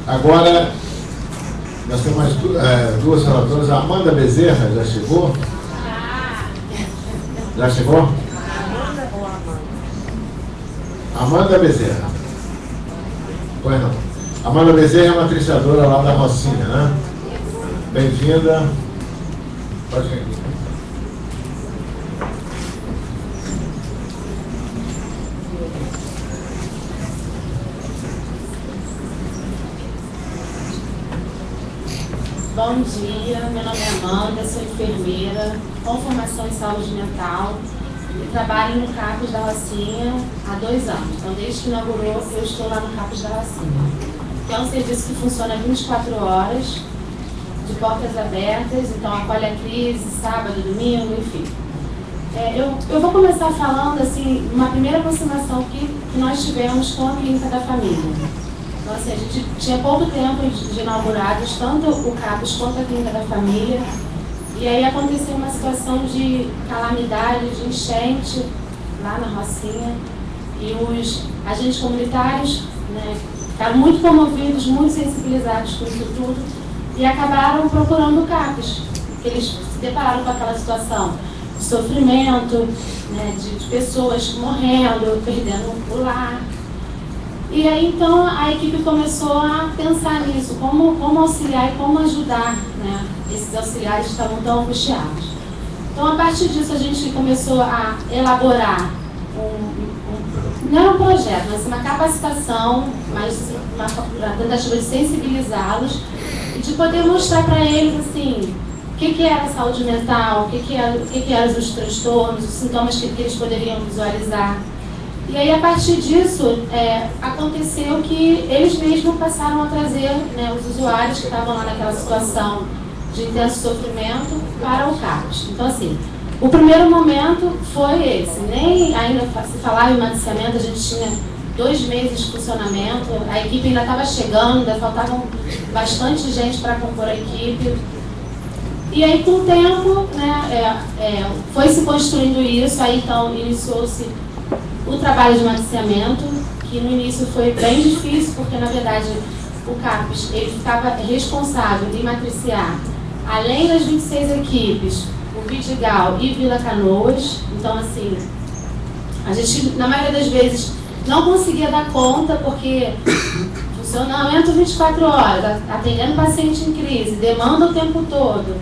Agora, nós temos mais duas relatoras. A Amanda Bezerra já chegou? Já chegou? Amanda Bezerra. Pois não. Amanda Bezerra é matriciadora lá da Rocinha, né? Bem-vinda. Pode vir. Bom dia, meu nome é Amanda, sou enfermeira, com formação em saúde mental e trabalho no CAPES da Rocinha há 2 anos. Então, desde que inaugurou, eu estou lá no CAPES da Rocinha, que é um serviço que funciona 24 horas, de portas abertas, então acolhe a crise, sábado, domingo, enfim. Eu vou começar falando, assim, uma primeira aproximação que nós tivemos com a Clínica da Família. Então, assim, a gente tinha pouco tempo de inaugurados, tanto o CAPES quanto a Clínica da Família, e aí aconteceu uma situação de calamidade, de enchente lá na Rocinha, e os agentes comunitários, né, ficaram muito comovidos, muito sensibilizados com isso tudo, e acabaram procurando o CAPES, porque eles se depararam com aquela situação de sofrimento, né, de pessoas morrendo, perdendo o lar. E aí, então, a equipe começou a pensar nisso, como auxiliar e como ajudar, né, esses auxiliares que estavam tão angustiados. Então, a partir disso, a gente começou a elaborar não era um projeto, mas uma capacitação, mas uma tentativa de sensibilizá-los e de poder mostrar para eles, assim, o que era a saúde mental, o que eram os transtornos, os sintomas que eles poderiam visualizar. E aí, a partir disso, aconteceu que eles mesmos passaram a trazer, né, os usuários que estavam lá naquela situação de intenso sofrimento para o CAPES. Então, assim, o primeiro momento foi esse. Nem ainda se falava em matriciamento, a gente tinha 2 meses de funcionamento, a equipe ainda estava chegando, ainda faltavam bastante gente para compor a equipe. E aí, com o tempo, né, foi se construindo isso, aí então iniciou-se o trabalho de matriciamento, que no início foi bem difícil, porque na verdade o CAPES ele ficava responsável em matriciar, além das 26 equipes, o Vidigal e Vila Canoas. Então, assim, a gente, na maioria das vezes, não conseguia dar conta, porque funcionamento 24 horas, atendendo paciente em crise, demanda o tempo todo.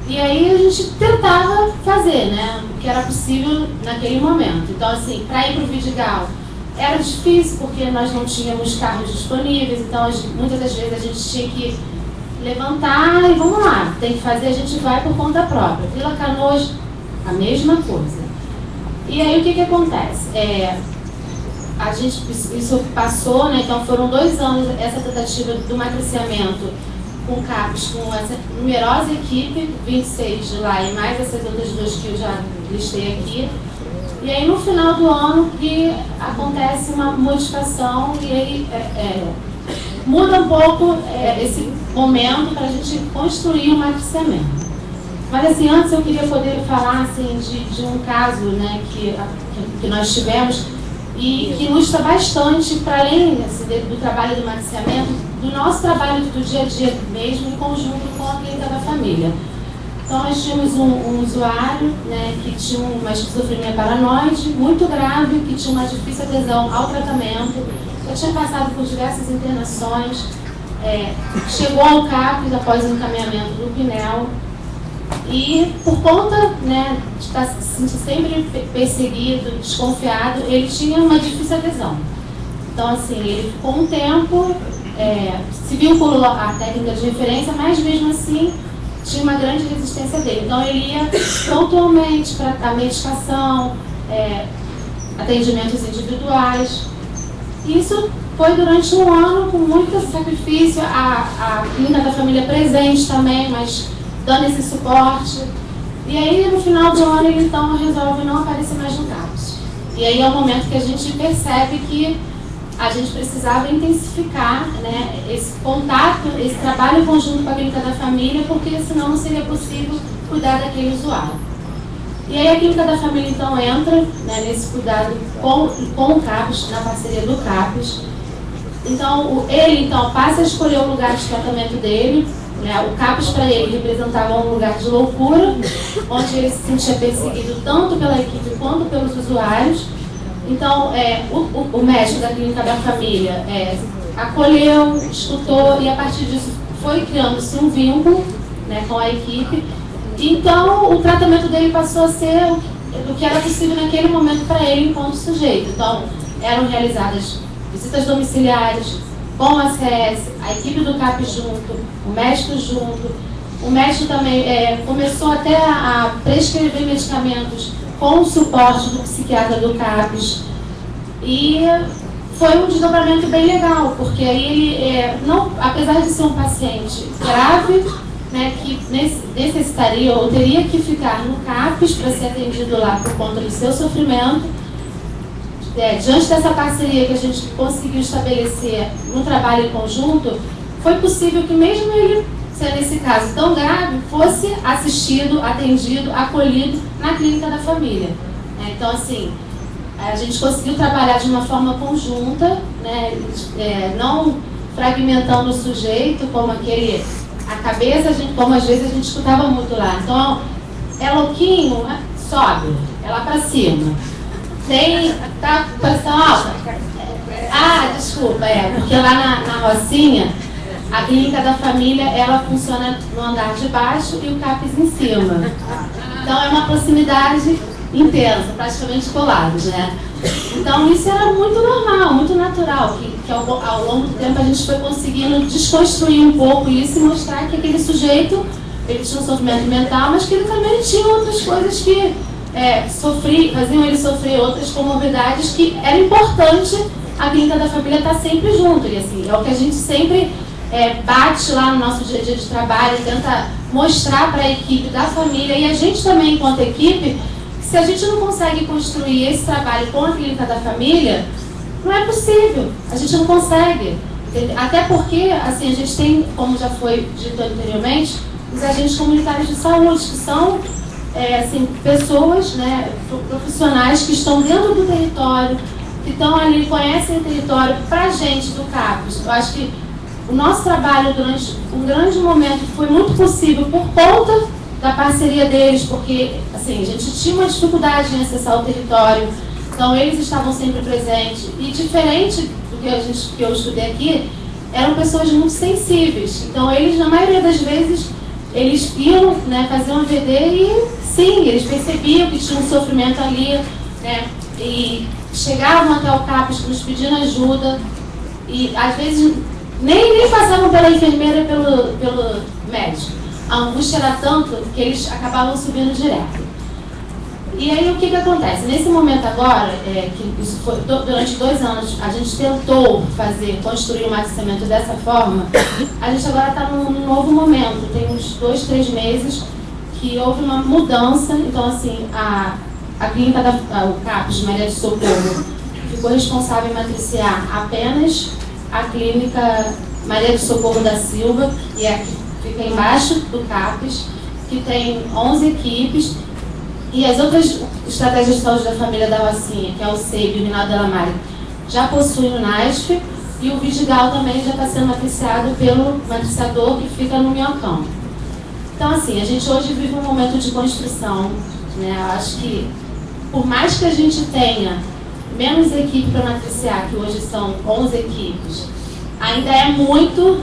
E aí a gente tentava fazer, né, o que era possível naquele momento. Então, assim, para ir para o Vidigal era difícil, porque nós não tínhamos carros disponíveis, então muitas das vezes a gente tinha que levantar e vamos lá, tem que fazer, a gente vai por conta própria. Vila Canoas, a mesma coisa. E aí o que acontece? Isso passou, né, então foram 2 anos essa tentativa do matriciamento com o CAPES, com essa numerosa equipe, 26 de lá e mais essas outras 2 que eu já listei aqui. E aí no final do ano que acontece uma modificação e aí muda um pouco esse momento para a gente construir um matriciamento. Mas assim, antes eu queria poder falar assim, de um caso, né, que nós tivemos e que ilustra bastante, para além assim, do trabalho do matriciamento, do nosso trabalho do dia a dia mesmo, em conjunto com a Clínica da Família. Então, nós tínhamos um usuário, né, que tinha uma esquizofrenia paranoide muito grave, que tinha uma difícil adesão ao tratamento, já tinha passado por diversas internações, chegou ao CAPES após o encaminhamento do PNEL, e por conta, né, de estar se sentindo sempre perseguido, desconfiado, ele tinha uma difícil adesão. Então, assim, ele ficou um tempo, se vinculou à técnica de referência, mas mesmo assim tinha uma grande resistência dele. Então, ele ia pontualmente para a medicação, atendimentos individuais. Isso foi durante um ano com muito sacrifício, a Clínica da Família presente também, mas dando esse suporte. E aí, no final do ano, ele então resolve não aparecer mais no CAPES. E aí é o momento que a gente percebe que a gente precisava intensificar, né, esse contato, esse trabalho conjunto com a Clínica da Família, porque senão não seria possível cuidar daquele usuário. E aí a Clínica da Família então entra, né, nesse cuidado com o CAPES, na parceria do CAPES, Então, ele passa a escolher o lugar de tratamento dele, né? O CAPS para ele representava um lugar de loucura, onde ele se sentia perseguido tanto pela equipe quanto pelos usuários. Então, o médico da clínica da família acolheu, escutou, e a partir disso foi criando-se um vínculo, né, com a equipe. Então, o tratamento dele passou a ser o que era possível naquele momento para ele enquanto sujeito. Então, eram realizadas visitas domiciliares com a CS, a equipe do CAPS junto, o médico junto. O médico também começou até a prescrever medicamentos com o suporte do psiquiatra do CAPS. E foi um desdobramento bem legal, porque aí ele, apesar de ser um paciente grave, né, que necessitaria ou teria que ficar no CAPS para ser atendido lá por conta do seu sofrimento, diante dessa parceria que a gente conseguiu estabelecer no trabalho em conjunto, foi possível que mesmo ele, sendo esse caso tão grave, fosse assistido, atendido, acolhido na clínica da família. Então, assim, a gente conseguiu trabalhar de uma forma conjunta, né, não fragmentando o sujeito, como a cabeça, como às vezes a gente escutava muito lá. Então, é louquinho, sobe, é lá pra cima. Tá com pressão alta? Desculpa, porque lá na Rocinha, a clínica da família, ela funciona no andar de baixo e o CAPS em cima. Então, é uma proximidade intensa, praticamente colados, né? Então, isso era muito normal, muito natural, que ao longo do tempo a gente foi conseguindo desconstruir um pouco isso e mostrar que aquele sujeito, ele tinha um sofrimento mental, mas que ele também tinha outras coisas que faziam ele sofrer outras comorbidades, que era importante a clínica da família estar sempre junto. E assim, é o que a gente sempre bate lá no nosso dia a dia de trabalho, tenta mostrar para a equipe da família e a gente também, enquanto equipe, que se a gente não consegue construir esse trabalho com a clínica da família, não é possível, a gente não consegue. Até porque, assim, a gente tem, como já foi dito anteriormente, os agentes comunitários de saúde, que são assim, pessoas, né, profissionais que estão dentro do território, que estão ali, conhecem o território. Para a gente do CAPS, eu acho que o nosso trabalho durante um grande momento foi muito possível por conta da parceria deles, porque assim, a gente tinha uma dificuldade em acessar o território, então eles estavam sempre presentes. E diferente do que eu estudei aqui, eram pessoas muito sensíveis. Então eles, na maioria das vezes, eles iam, né, fazer um VD e sim, eles percebiam que tinha um sofrimento ali, né, e chegavam até o CAPS nos pedindo ajuda e às vezes nem passavam pela enfermeira e pelo médico. A angústia era tanto que eles acabavam subindo direto. E aí o que acontece? Nesse momento agora, que isso foi, durante 2 anos, a gente tentou construir um matriciamento dessa forma, a gente agora está num novo momento, tem uns 2, 3 meses que houve uma mudança. Então assim, a clínica o CAPS Maria de Socorro ficou responsável em matriciar apenas a clínica Maria de Socorro da Silva, que fica embaixo do CAPS, que tem 11 equipes, e as outras estratégias de saúde da família da Rocinha, que é o SEIB e o Rinaldo Delamare, já possuem o NASF, e o Vidigal também já está sendo matriciado pelo matriciador que fica no Minhocão. Então assim, a gente hoje vive um momento de construção, né? Eu acho que, por mais que a gente tenha menos equipe para matriciar, que hoje são 11 equipes, ainda é muito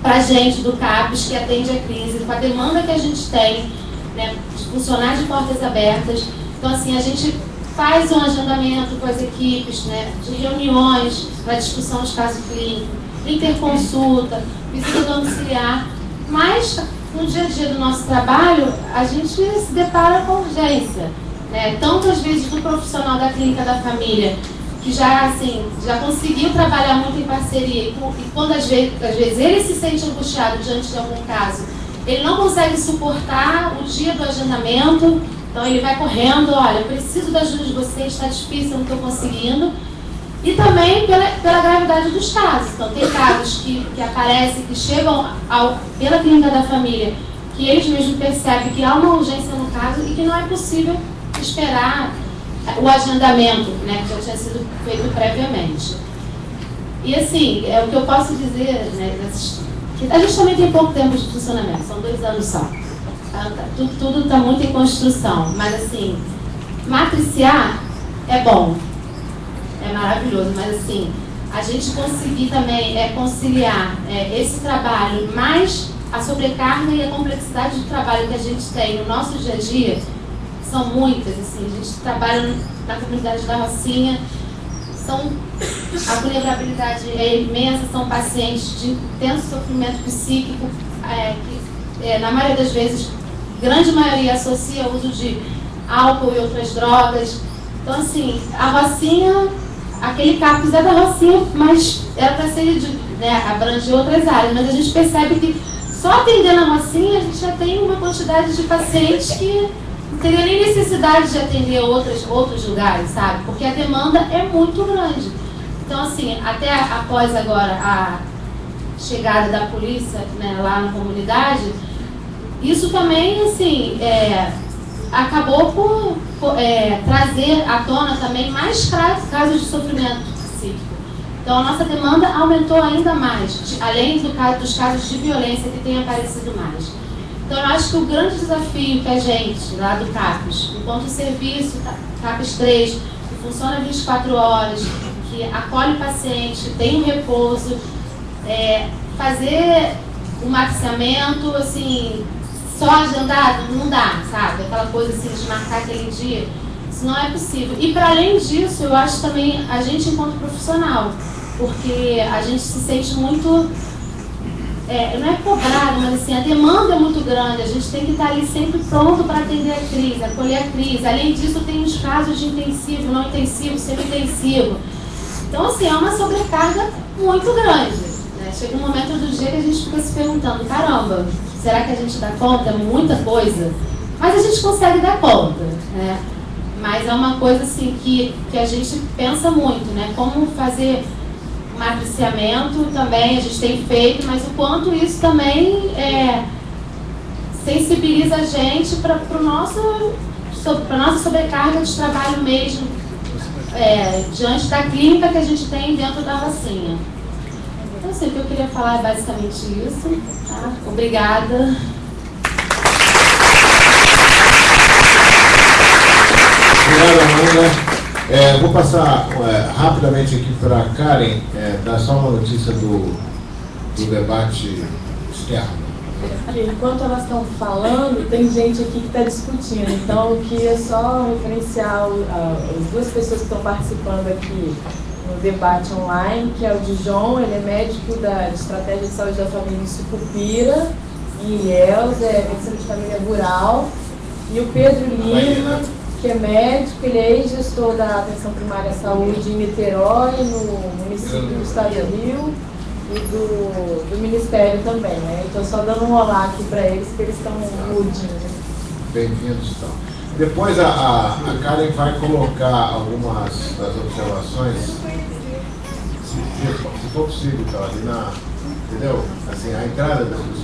para a gente do CAPS, que atende a crise, com a demanda que a gente tem, né, de funcionar de portas abertas. Então assim, a gente faz um agendamento com as equipes, né, de reuniões para discussão dos casos clínicos, interconsulta, visita domiciliar, mas no dia a dia do nosso trabalho a gente se depara com urgência, né, tanto às vezes do profissional da clínica da família, que já conseguiu trabalhar muito em parceria, e quando às vezes ele se sente angustiado diante de algum caso, ele não consegue suportar o dia do agendamento, então ele vai correndo, olha, eu preciso da ajuda de vocês, está difícil, eu não estou conseguindo. E também pela gravidade dos casos. Então tem casos que aparecem, que chegam pela clínica da família, que eles mesmos percebem que há uma urgência no caso e que não é possível esperar o agendamento, né, que já tinha sido feito previamente. E assim, o que eu posso dizer, né, que a gente também tem pouco tempo de funcionamento, são 2 anos só. Tudo está muito em construção, mas assim, matriciar é bom, é maravilhoso, mas assim, a gente conseguir também conciliar esse trabalho mais a sobrecarga e a complexidade do trabalho que a gente tem no nosso dia a dia, são muitas, assim, a gente trabalha na comunidade da Rocinha, a vulnerabilidade é imensa, são pacientes de intenso sofrimento psíquico, que na maioria das vezes, grande maioria associa o uso de álcool e outras drogas. Então assim, a Rocinha, aquele CAPS é da Rocinha, mas era para ser abranger outras áreas, mas a gente percebe que só atendendo a Rocinha a gente já tem uma quantidade de pacientes que não teria nem necessidade de atender outros lugares, sabe? Porque a demanda é muito grande. Então, assim, até após agora a chegada da polícia, né, lá na comunidade, isso também, assim, acabou por trazer à tona também mais casos de sofrimento psíquico. Então, a nossa demanda aumentou ainda mais, além dos casos de violência que tem aparecido mais. Então, eu acho que o grande desafio que a gente, lá do CAPS, enquanto serviço, CAPS 3, que funciona 24 horas, que acolhe o paciente, tem um repouso, fazer um matriciamento, assim, só agendado, não dá, sabe? Aquela coisa assim de marcar aquele dia, isso não é possível. E para além disso, eu acho também a gente enquanto profissional, porque a gente se sente muito, não é cobrado, mas assim, a demanda é muito grande, a gente tem que estar ali sempre pronto para atender a crise, acolher a crise. Além disso, tem os casos de intensivo, não intensivo, semi-intensivo. Então, assim, é uma sobrecarga muito grande, né? Chega um momento do dia que a gente fica se perguntando, caramba, será que a gente dá conta? É muita coisa. Mas a gente consegue dar conta, né? Mas é uma coisa, assim, que a gente pensa muito, né? Como fazer matriciamento também, a gente tem feito, mas o quanto isso também sensibiliza a gente para a nossa sobrecarga de trabalho mesmo, diante da clínica que a gente tem dentro da Rocinha. Então, assim, o que eu queria falar é basicamente isso. Tá? Obrigada. Obrigado, Amanda. Vou passar rapidamente aqui para a Karen, dar só uma notícia do debate externo. Enquanto elas estão falando, tem gente aqui que está discutindo, então eu queria só referenciar as 2 pessoas que estão participando aqui no debate online, que é o Dijon, ele é médico de Estratégia de Saúde da Família em Sucupira, em Ilhéus, medicina de família rural, e o Pedro Lima, que é médico, ele é ex-gestor da Atenção Primária à Saúde em Niterói, no município do estado do Rio, e do Ministério também, né? Estou só dando um olá aqui para eles, que eles estão mudinhos. Bem-vindos, então. Depois a Karen vai colocar algumas das observações, se for possível, tá, ali entendeu? Assim, a entrada das pessoas.